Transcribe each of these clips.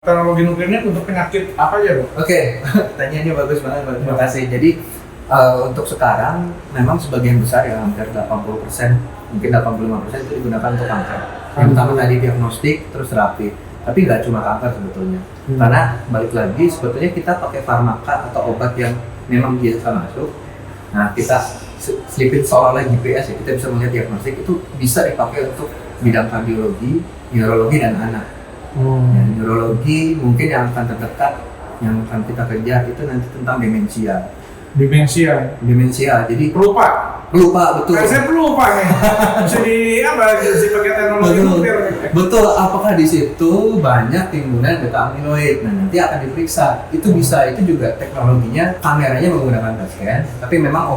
Teknologi nuklirnya untuk penyakit apa ya, Bro? Oke, pertanyaannya bagus banget, Bang. Terima kasih. Jadi untuk sekarang memang sebagian besar ya hampir 80%, mungkin 85% itu digunakan untuk kanker. Yang pertama tadi diagnostik, terus terapi. Tapi nggak cuma kanker sebetulnya. Karena balik lagi sebetulnya kita pakai farmaka atau obat yang memang biasa masuk. Nah, kita selipin seolah-olah GPS ya, kita bisa melihat diagnostik itu bisa dipakai untuk bidang kardiologi, neurologi dan anak. Ya, neurologi mungkin yang akan terdekat yang akan kita kejar itu nanti tentang demensia. Jadi Pelupa. betul. Saya pelupa nih. Bisa pakai teknologi nuklir. Betul. Apakah di situ banyak timbunan beta amiloid? Nah, nanti akan diperiksa. Itu bisa, itu juga teknologinya, kameranya menggunakan PET scan, tapi memang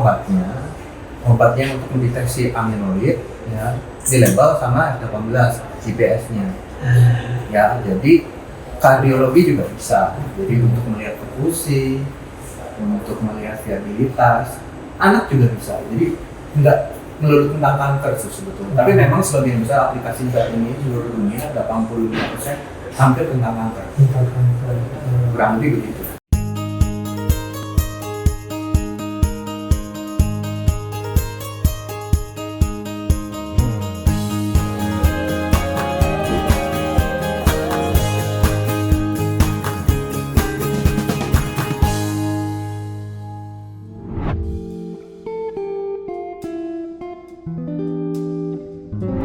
obatnya untuk mendeteksi amiloid ya di label sama F18 GPS-nya. Ya, jadi kardiologi juga bisa. Jadi untuk melihat perfusi, untuk melihat viabilitas, anak juga bisa. Jadi nggak melulu tentang kanker sebetulnya. Tapi memang sebagian besar aplikasi saat ini seluruh dunia 85% hampir tentang kanker. Kurang lebih begitu.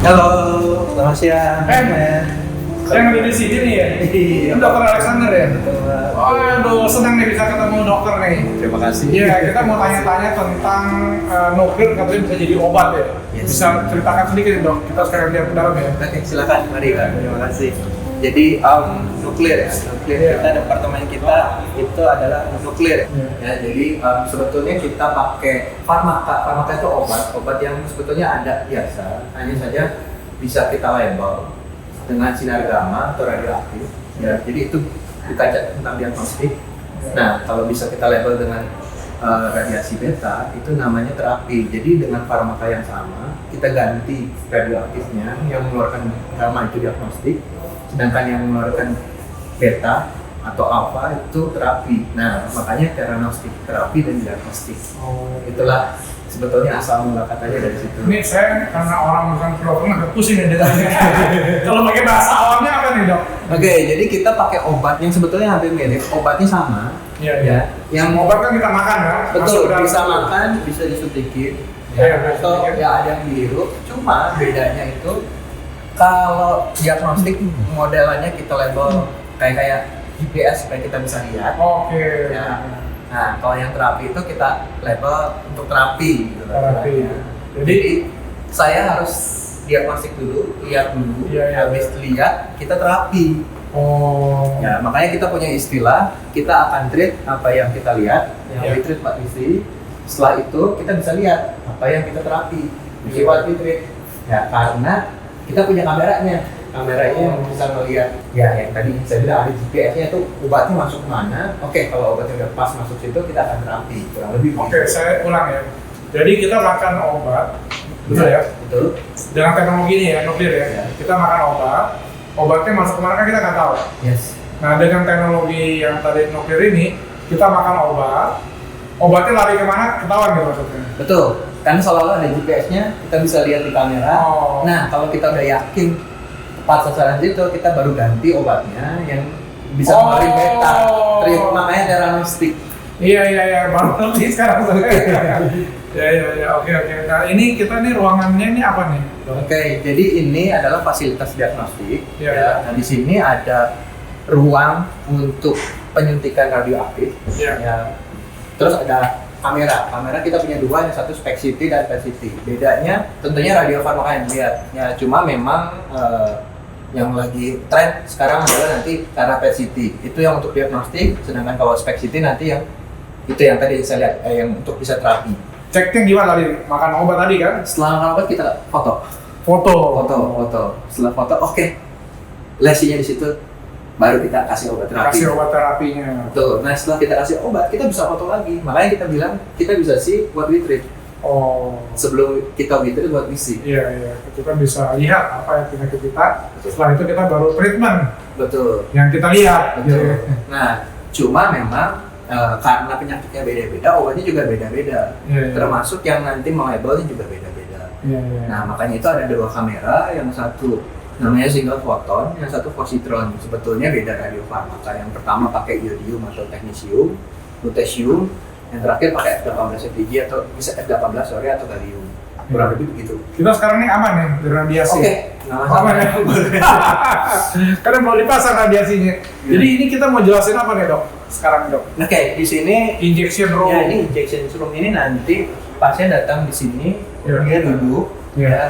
Halo, selamat siang. Saya nggak di sini nih ya. Iya. Ini Dokter Alexander ya. Betul. Waduh, senang nih bisa ketemu dokter nih. Terima kasih. Iya, kita mau tanya-tanya tentang nuklir, katanya bisa jadi obat ya. Yes. Bisa ceritakan sedikit nih, Dok. Kita sekarang lihat ke dalam ya. Oke, silakan. Mari, Kak. Terima kasih. Jadi nuklir ya. Nuklir kita, departemen kita itu adalah nuklir. Ya, jadi sebetulnya kita pakai farmaka. Farmaka itu obat yang sebetulnya ada biasa. Hanya saja bisa kita label dengan sinar gamma atau radioaktif. Ya, jadi itu dikaca tentang diagnostik. Nah, kalau bisa kita label dengan radiasi beta, itu namanya terapi. Jadi dengan farmaka yang sama, kita ganti radioaktifnya yang mengeluarkan gamma itu diagnostik, sedangkan yang mengeluarkan beta atau alpha itu terapi. Nah, makanya theranostik, terapi dan diagnostik. Itulah sebetulnya asal mula katanya dari situ. Ini saya karena orang bukan kedokteran agak pusing ya dengarnya. Kalau pakai bahasa awamnya apa nih, Dok? Oke, jadi kita pakai obat yang sebetulnya hampir mirip, obatnya sama. Iya. Ya, yang Obat kan kita makan ya. betul, Masuk bisa dalam- makan, bisa disuntikin. Iya, Atau disuntikin. ya ada yang dihirup. Cuma bedanya itu kalau diagnostik modelannya kita label kayak GPS supaya kita bisa lihat. Oke. Ya. Nah, kalau yang terapi itu kita label untuk terapi gitu. Terapi. Jadi saya harus diagnostik dulu, lihat dulu, Iya. habis lihat kita terapi. Oh. Ya, makanya kita punya istilah, kita akan treat apa yang kita lihat, yang Iya. we treat what we see. Setelah itu kita bisa lihat apa yang kita terapi, we see what we treat. Ya, karena kita punya kameranya yang bisa melihat. Ya, yang tadi saya bilang ada GPS-nya itu obatnya masuk kemana. Oke, kalau obatnya udah pas masuk situ, kita akan terapi. Kurang lebih Oke, begitu. saya ulang ya. Jadi kita makan obat, betul ya? Betul. Dengan teknologi ini ya, nuklir ya. Ya. Kita makan obatnya masuk kemana kan kita nggak tahu. Yes. Nah, dengan teknologi yang tadi nuklir ini, kita makan obatnya lari kemana ketahuan gitu maksudnya. Betul. Karena seolah-olah ada GPS-nya, kita bisa lihat di kamera. Oh. Nah, kalau kita udah yakin tepat sasaran itu, kita baru ganti obatnya yang bisa mengeluarkan beta. Makanya theranostik. Iya, baru ngerti sekarang saya. Ya, oke. Nah, ini kita nih ruangannya ini apa nih? Oke, jadi ini adalah fasilitas diagnostik. Iya. Ya. Nah, di sini ada ruang untuk penyuntikan radioaktif. Iya. Ya. Terus ada kamera. Kamera kita punya dua, yang satu SPECT-CT dan PET-CT. Bedanya tentunya radiofarmaka yang lihat. Ya, cuma memang yang lagi tren sekarang adalah nanti karena PET-CT. Itu yang untuk diagnostik, sedangkan kalau SPECT-CT nanti yang itu yang tadi saya lihat yang untuk bisa terapi. Ceknya gimana tadi? Makan obat tadi kan? Setelah makan obat kita foto. Foto. Setelah foto, oke. Lesinya di situ, baru kita kasih obat terapi. Kasih obat terapinya. Betul. Nah, setelah kita kasih obat, kita bisa foto lagi. Makanya kita bilang kita bisa see what we treat. Oh. Sebelum kita uji itu buat misi. Iya. Kita bisa lihat apa yang penyakit kita. Betul. Setelah itu kita baru treatment Betul. yang kita lihat. Betul. Iya. Nah, cuma memang karena penyakitnya beda-beda, obatnya juga beda-beda. Iya. Termasuk yang nanti melabelnya juga beda-beda. Iya. Nah, makanya itu ada 2 kamera, yang satu namanya single photon, yang satu positron. Sebetulnya beda radiofarmaka. Yang pertama pakai iodium atau technetium, lutetium, yang terakhir pakai F18 FDG atau bisa F18 atau gallium. Kurang lebih begitu. Kita sekarang ini aman ya dari radiasi. Oke, nggak masalah. Aman ya. Karena mau dipasang radiasinya. Jadi ini kita mau jelasin apa nih dok? Sekarang dok. Oke, di sini Injection room. ya, ini injection room ini nanti pasien datang di sini, Ya. dia duduk, Ya. ya,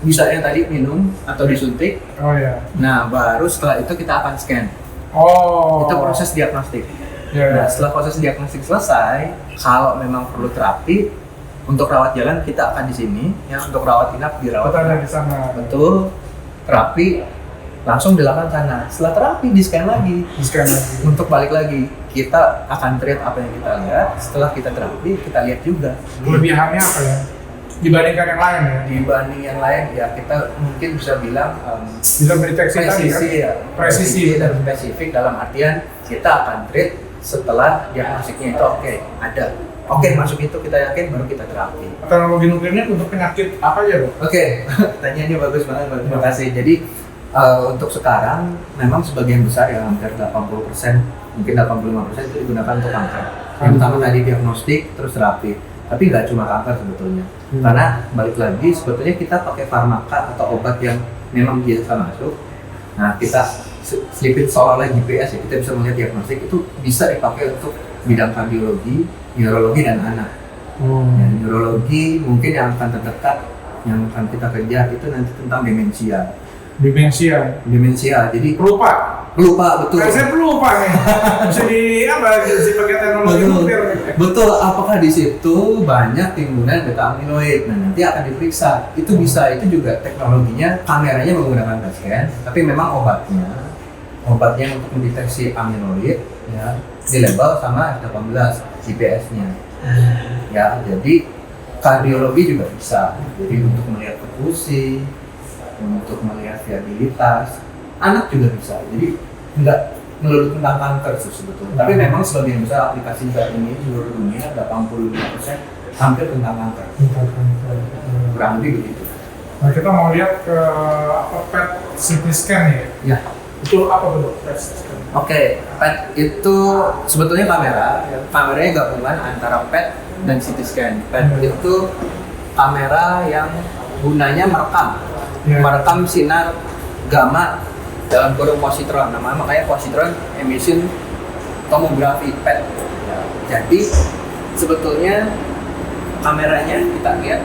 bisa yang tadi minum atau disuntik. Oh ya. Nah, baru setelah itu kita akan scan. Oh. Itu proses diagnostik. Ya. Nah, setelah proses diagnostik selesai, kalau memang perlu terapi untuk rawat jalan kita akan di sini, yang untuk rawat inap dirawat. Kita ada inap. di sana. Betul. Terapi langsung dilakukan sana. Setelah terapi di scan lagi. Di scan lagi. Untuk balik lagi, kita akan treat apa yang kita lihat. Setelah kita terapi, kita lihat juga. Kelebihannya apa ya? Dibandingkan yang lain ya. Dibanding yang lain, ya kita mungkin bisa bilang Bisa mendeteksi tadi kan? presisi ya. Presisi. Dan spesifik dalam artian kita akan treat setelah diagnosiknya itu oke, ada. Oke, masuk itu kita yakin baru kita terapi. Teknologi nuklirnya untuk penyakit apa aja dok? Oke, pertanyaannya bagus banget, Bang. Terima kasih. Jadi untuk sekarang memang sebagian besar ya hampir 80%, mungkin 85% itu digunakan untuk kanker. Yang pertama tadi diagnostik, terus terapi. Tapi nggak cuma kanker sebetulnya. Karena balik lagi sebetulnya kita pakai farmaka atau obat yang memang biasa masuk. Nah, kita selipin seolah-olah GPS ya, kita bisa melihat diagnostik itu bisa dipakai untuk bidang kardiologi, neurologi dan anak. Ya, neurologi mungkin yang akan terdekat, yang akan kita kejar itu nanti tentang demensia. Demensia, jadi Pelupa. betul. Saya pelupa nih. Bisa di apa? Bisa pakai teknologi nuklir. Betul. Apakah di situ banyak timbunan beta amiloid? Nah, nanti akan diperiksa. Itu bisa, itu juga teknologinya, kameranya menggunakan PET scan, tapi memang obatnya untuk mendeteksi amiloid ya di label sama F18 GPS-nya. Ya, jadi kardiologi juga bisa. Jadi untuk melihat perfusi, untuk melihat viabilitas, anak juga bisa. Jadi nggak melulu tentang kanker sih sebetulnya. Tapi memang sebagian besar aplikasi saat ini di seluruh dunia 85% hampir tentang kanker. Kurang lebih begitu. Nah, kita mau lihat ke apa PET CT scan ya. Ya. Itu apa bentuk PET CT scan? Oke, PET itu sebetulnya kamera. Kameranya gabungan antara PET dan CT scan. PET itu kamera yang gunanya merekam sinar gamma dalam kurung positron. Namanya makanya positron emission tomografi PET. Jadi sebetulnya kameranya kita lihat.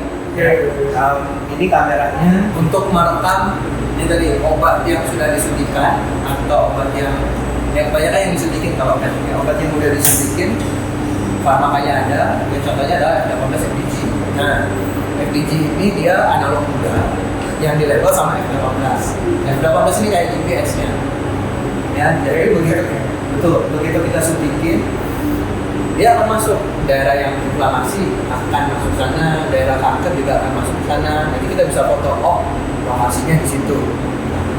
Ini kameranya untuk merekam ini tadi obat yang sudah disuntikan atau obat yang kebanyakan yang disuntikin kalau kan obat yang sudah disuntikin farmakanya ada. Contohnya adalah F18 FDG. Nah, FDG ini dia analog juga yang di label sama F18. F18 ini kayak GPS-nya. Ya, jadi begitu kita suntikin, dia akan masuk daerah yang inflamasi akan masuk sana, daerah kanker juga akan masuk sana. Nanti kita bisa foto, oh lokasinya di situ.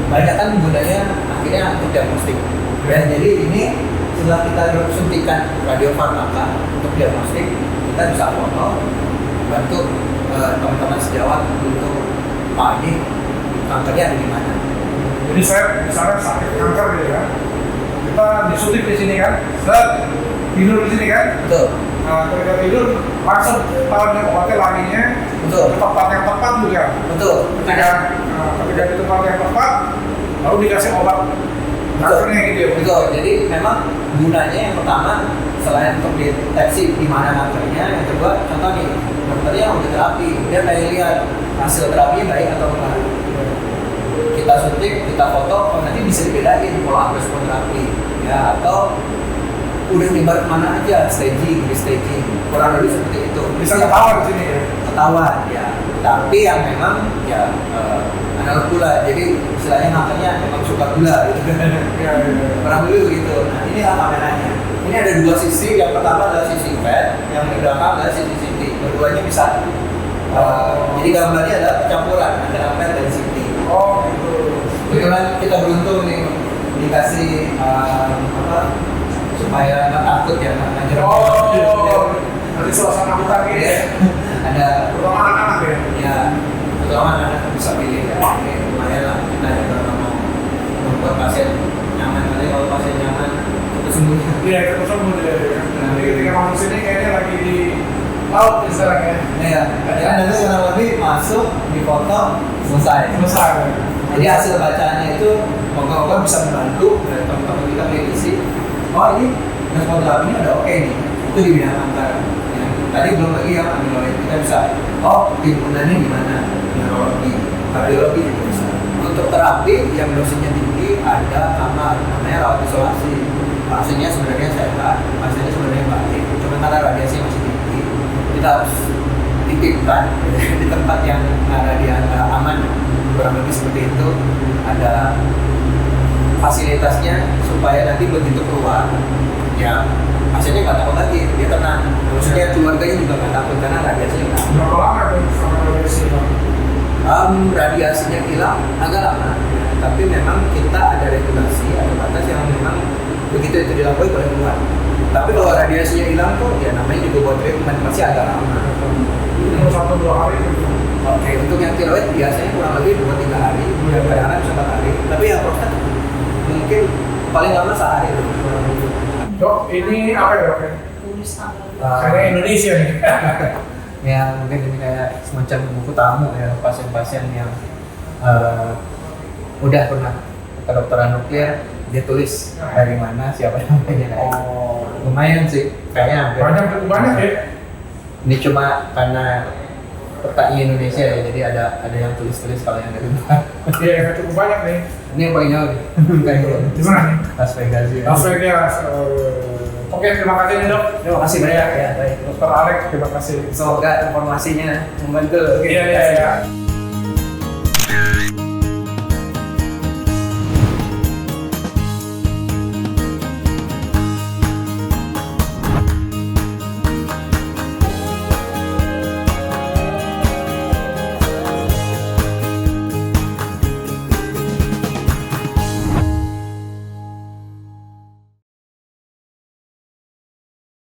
Banyak kan gunanya akhirnya untuk diagnostik. Ya, jadi ini setelah kita suntikan radiofarmaka untuk diagnostik, kita bisa foto, bantu teman-teman sejawat untuk ini kankernya ada di mana. Jadi saya misalnya sakit kanker gitu ya, kita disuntik di sini kan, tidur di sini kan. Betul. Nah, ketika tidur langsung tahunya obatnya larinya Betul. ke tempat yang tepat juga. Betul. Ketika di tempat yang tepat, lalu dikasih obat kankernya gitu ya. Betul. Jadi memang gunanya yang pertama selain untuk deteksi di mana kankernya, yang kedua contoh nih dokternya udah terapi, dia pengen lihat hasil terapinya baik atau enggak. Kita suntik, kita foto, nanti bisa dibedain kalau respon terapi, ya atau udah nyebar kemana aja, staging, restaging, kurang lebih seperti itu. Bisa ketahuan di sini ya. Ketahuan ya, tapi yang memang ya analog gula, jadi istilahnya makanya memang suka gula gitu kan. Kurang lebih begitu. Nah inilah kameranya. Ini ada dua sisi, yang pertama adalah sisi PET, yang di belakang adalah sisi CT. keduanya bisa. Jadi gambarnya adalah pencampuran antara PET dan CT. Oh gitu. Kebetulan kita beruntung nih dikasih supaya nggak takut ya nggak nyerang. Oh, nanti suasana hutan gitu ya. Ada Terutama anak-anak ya. ya, terutama anak bisa pilih ya. Ini lumayan lah kita juga mau membuat pasien nyaman. Nanti kalau pasien nyaman itu sembuh. Iya, itu semua dia. Nanti ketika masuk sini kayaknya lagi di laut nih sekarang ya. Iya, ya nanti kurang lebih masuk di foto selesai. Selesai. Jadi hasil bacaannya itu moga-moga bisa membantu dari teman-teman kita klinisi. Oh ini respon lab ini ada oke nih, itu di bidang kanker. Ya. Tadi belum lagi yang amiloid kita bisa. Oh timbulannya di mana? Neurologi, kardiologi juga bisa. Untuk terapi yang dosisnya tinggi ada kamar namanya rawat isolasi. Pasiennya sebenarnya sehat, pasiennya sebenarnya baik, cuma karena radiasi masih tinggi, kita harus titipkan di tempat yang radiasi aman. Kurang lebih seperti itu, ada fasilitasnya supaya nanti begitu keluar ya pasiennya nggak takut lagi, dia tenang. Maksudnya keluarganya juga nggak takut karena radiasinya nggak. Berapa lama tuh sama radiasi? Radiasinya hilang agak lama, tapi memang kita ada regulasi atau batas yang memang begitu itu dilakukan boleh keluar. Tapi kalau radiasinya hilang tuh ya namanya juga buat treatment masih agak lama. Itu 1-2 hari gitu. Oke, untuk yang tiroid biasanya kurang lebih 2-3 hari, kadang-kadang bisa 4 hari. Tapi yang prostat mungkin paling lama sehari. Dok, ini apa ya dok? Tulis tanggal. Kayaknya Indonesia nih. Ya mungkin ini kayak semacam buku tamu ya pasien-pasien yang udah pernah ke kedokteran nuklir, dia tulis dari mana, siapa namanya. Oh, Lumayan sih, kayaknya banyak cukup banyak ya. Ini cuma karena petanya Indonesia ya, jadi ada yang tulis-tulis kalau yang dari luar. Iya, cukup banyak nih. Ini yang paling jauh nih. Di mana nih? Las Vegas ya. Las Vegas. Oke, terima kasih nih dok. Terima kasih banyak ya. Baik. Dokter Alex, terima kasih. Semoga informasinya membantu. Iya, iya, iya.